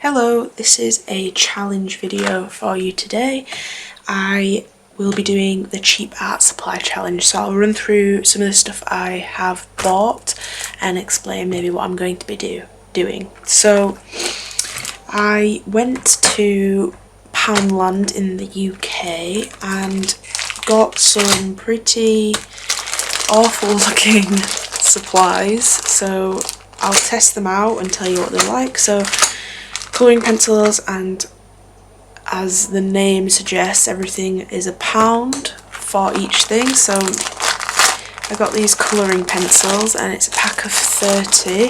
Hello, this is a challenge video for you today. I will be doing the cheap art supply challenge, so I'll run through some of the stuff I have bought and explain maybe what I'm going to be doing. So I went to Poundland in the UK and got some pretty awful looking supplies, so I'll test them out and tell you what they're like. So colouring pencils, and as the name suggests, everything is £1 for each thing. So I got these colouring pencils and it's a pack of 30.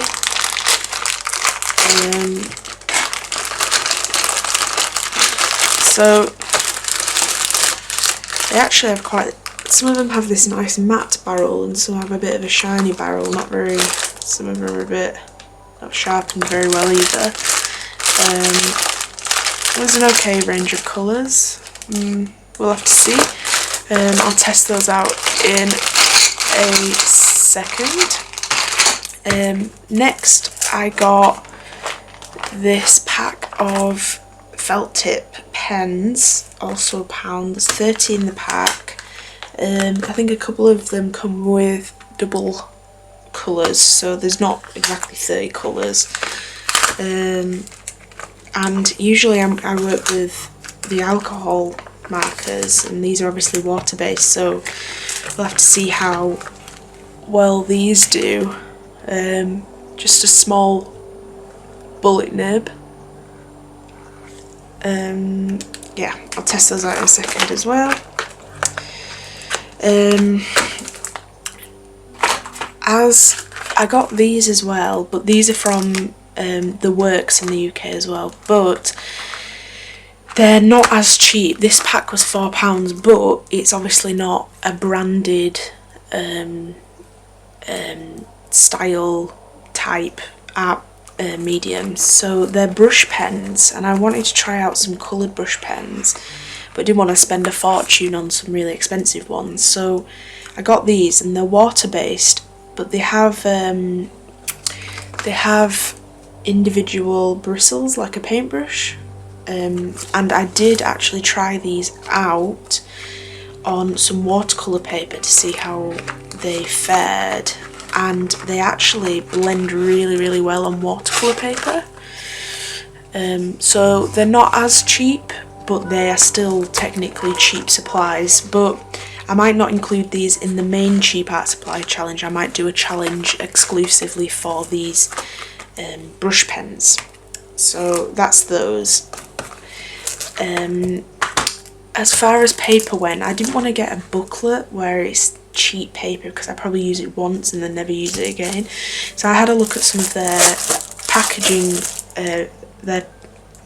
So they actually have some of them have this nice matte barrel and some have a bit of a shiny barrel, some of them are a bit not sharpened very well either. There's an okay range of colours. We'll have to see. I'll test those out in a second. Next I got this pack of felt tip pens, also £1. There's 30 in the pack. I think a couple of them come with double colours, so there's not exactly 30 colours. And usually I work with the alcohol markers, and these are obviously water-based, so we'll have to see how well these do. Just a small bullet nib. Yeah, I'll test those out in a second as well. As I got these as well, but these are from the Works in the UK as well, but they're not as cheap. This pack was £4, but it's obviously not a branded style type art medium. So they're brush pens, and I wanted to try out some coloured brush pens, but didn't want to spend a fortune on some really expensive ones. So I got these, and they're water-based, but they have individual bristles like a paintbrush, and I did actually try these out on some watercolour paper to see how they fared, and they actually blend really well on watercolour paper. So they're not as cheap, but they are still technically cheap supplies. But I might not include these in the main cheap art supply challenge. I might do a challenge exclusively for these brush pens. So that's those. As far as paper went, I didn't want to get a booklet where it's cheap paper because I probably use it once and then never use it again. So I had a look at some of their packaging, their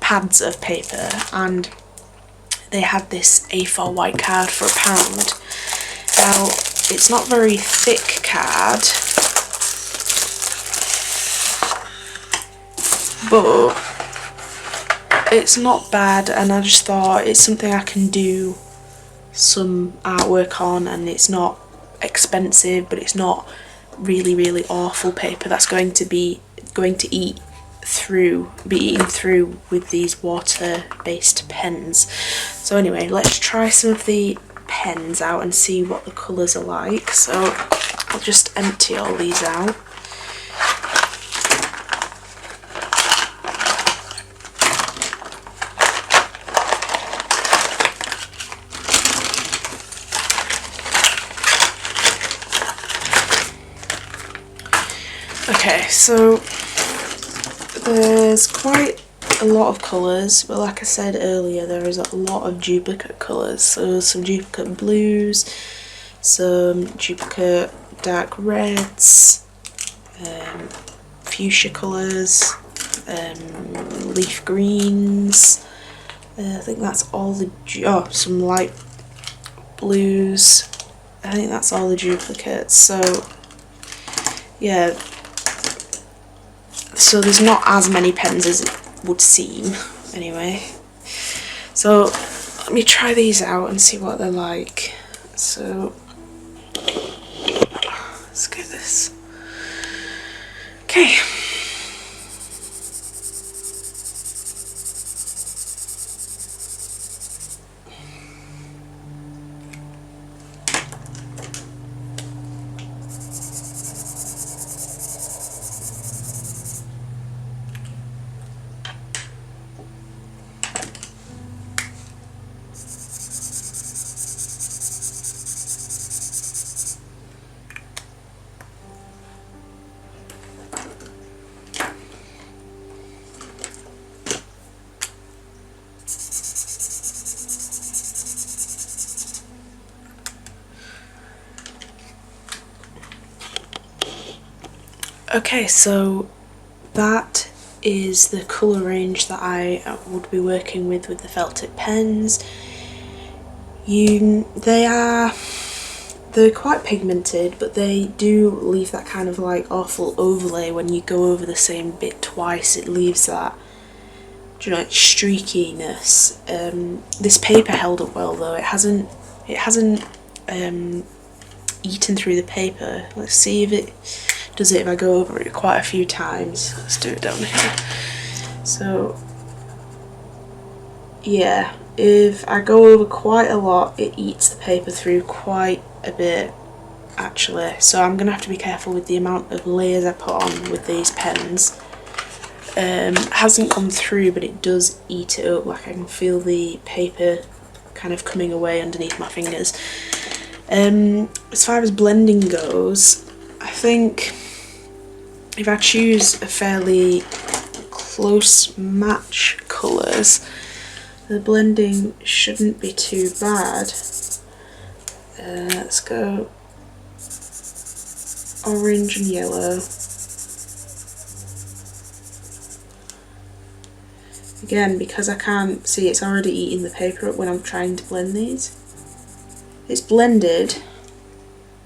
pads of paper, and they had this A4 white card for £1. Now, it's not very thick card, but it's not bad, and I just thought it's something I can do some artwork on, and it's not expensive, but it's not really awful paper that's going to be eaten through with these water-based pens. So anyway, let's try some of the pens out and see what the colours are like. So I'll just empty all these out. Okay, so there's quite a lot of colours, but like I said earlier, there is a lot of duplicate colours. So some duplicate blues, some duplicate dark reds, fuchsia colours, leaf greens. I think that's all the some light blues. I think that's all the duplicates. So yeah. So there's not as many pens as it would seem, anyway. So let me try these out and see what they're like. So let's get this. Okay. Okay, so that is the colour range that I would be working with the felt tip pens. They're quite pigmented, but they do leave that kind of like awful overlay when you go over the same bit twice. It leaves that, do you know, like streakiness. This paper held up well though. It hasn't eaten through the paper. Let's see if it does it if I go over it quite a few times. Let's do it down here. So yeah, if I go over quite a lot, it eats the paper through quite a bit actually, so I'm gonna have to be careful with the amount of layers I put on with these pens. Hasn't gone through, but it does eat it up. Like I can feel the paper kind of coming away underneath my fingers. As far as blending goes, I think if I choose a fairly close match colours, the blending shouldn't be too bad. Let's go orange and yellow. Again, because I can't see, it's already eating the paper up when I'm trying to blend these. It's blended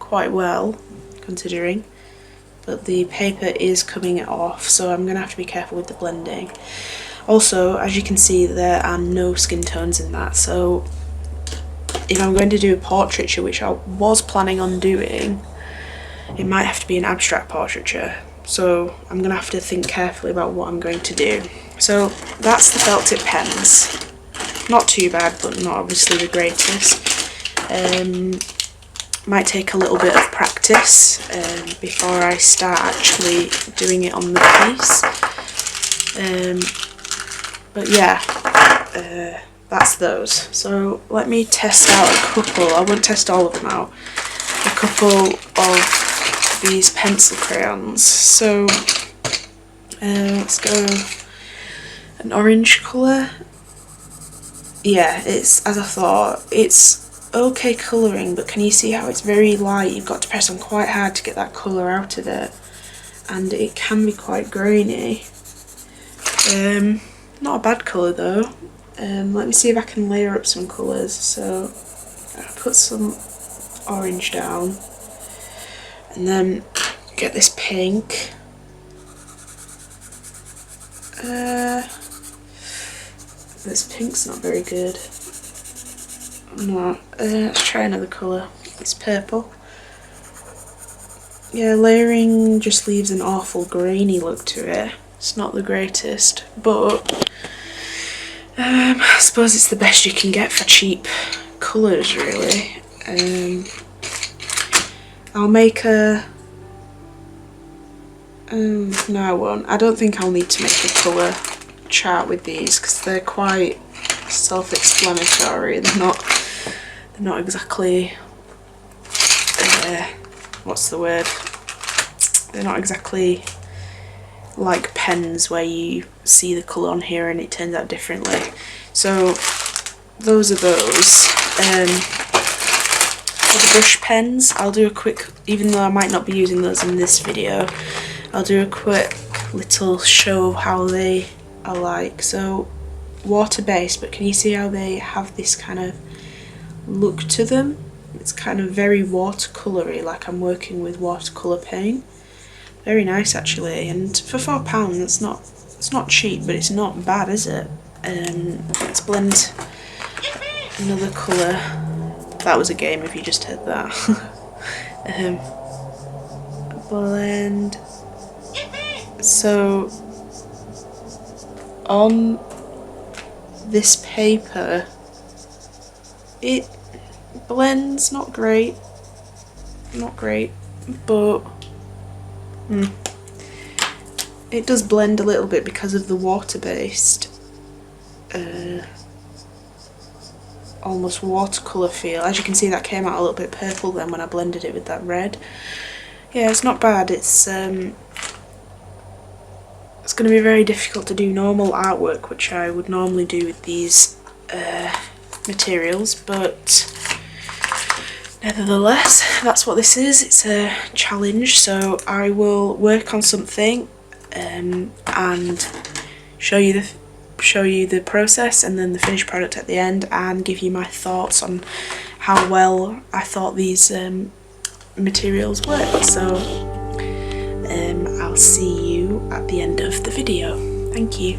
quite well, considering, but the paper is coming it off, so I'm going to have to be careful with the blending. Also, as you can see, there are no skin tones in that, so if I'm going to do a portraiture, which I was planning on doing, it might have to be an abstract portraiture, so I'm going to have to think carefully about what I'm going to do. So that's the felt tip pens. Not too bad, but not obviously the greatest. Might take a little bit of practice before I start actually doing it on the piece. But yeah, that's those. So let me test out a couple. I won't test all of them out. A couple of these pencil crayons. So let's go an orange colour. Yeah, it's as I thought. It's okay colouring, but can you see how it's very light? You've got to press on quite hard to get that colour out of it, and it can be quite grainy. Not a bad colour though. Let me see if I can layer up some colours. So I'll put some orange down, and then get this pink. This pink's not very good. No, let's try another colour. It's purple. Yeah, layering just leaves an awful grainy look to it. It's not the greatest, but I suppose it's the best you can get for cheap colours, really. I'll make a... no, I won't. I don't think I'll need to make a colour chart with these because they're quite self-explanatory. They're not exactly what's the word? They're not exactly like pens where you see the colour on here and it turns out differently. So those are those. For the brush pens, I'll do a quick, even though I might not be using those in this video, I'll do a quick little show of how they are like. So water-based, but can you see how they have this kind of look to them? It's kind of very watercolory, like I'm working with watercolour paint. Very nice actually, and for £4 it's not cheap, but it's not bad, is it? Let's blend another colour. That was a game if you just heard that. Blend. So on this paper it blends not great, but it does blend a little bit because of the water-based almost watercolour feel. As you can see, that came out a little bit purple then when I blended it with that red. Yeah, it's not bad. It's going to be very difficult to do normal artwork, which I would normally do with these materials, but Nevertheless, that's what this is. It's a challenge, so I will work on something and show you the process and then the finished product at the end, and give you my thoughts on how well I thought these materials worked. So I'll see you at the end of the video. Thank you.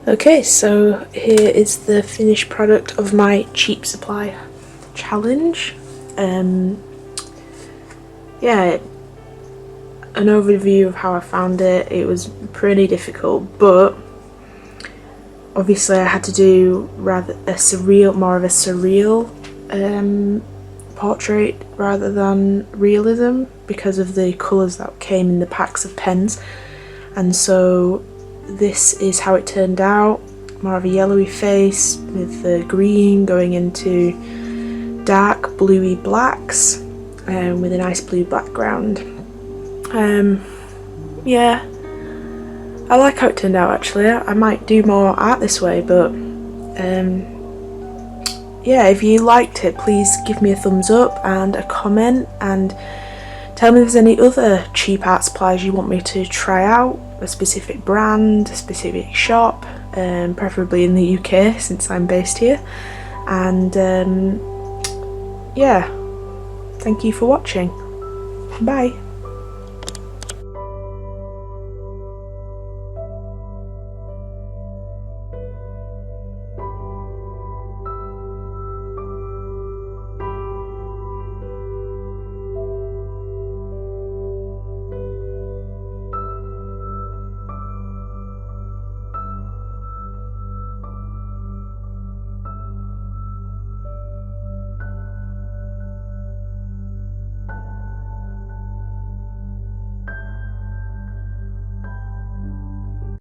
Okay, so here is the finished product of my cheap supply challenge. Yeah, an overview of how I found it. It was pretty difficult, but obviously I had to do more of a surreal portrait rather than realism because of the colours that came in the packs of pens, and so this is how it turned out. More of a yellowy face with the green going into dark bluey blacks with a nice blue background. Yeah, I like how it turned out actually. I might do more art this way, but yeah, if you liked it, please give me a thumbs up and a comment, and tell me if there's any other cheap art supplies you want me to try out, a specific brand, a specific shop, preferably in the UK since I'm based here. And yeah, thank you for watching. Bye.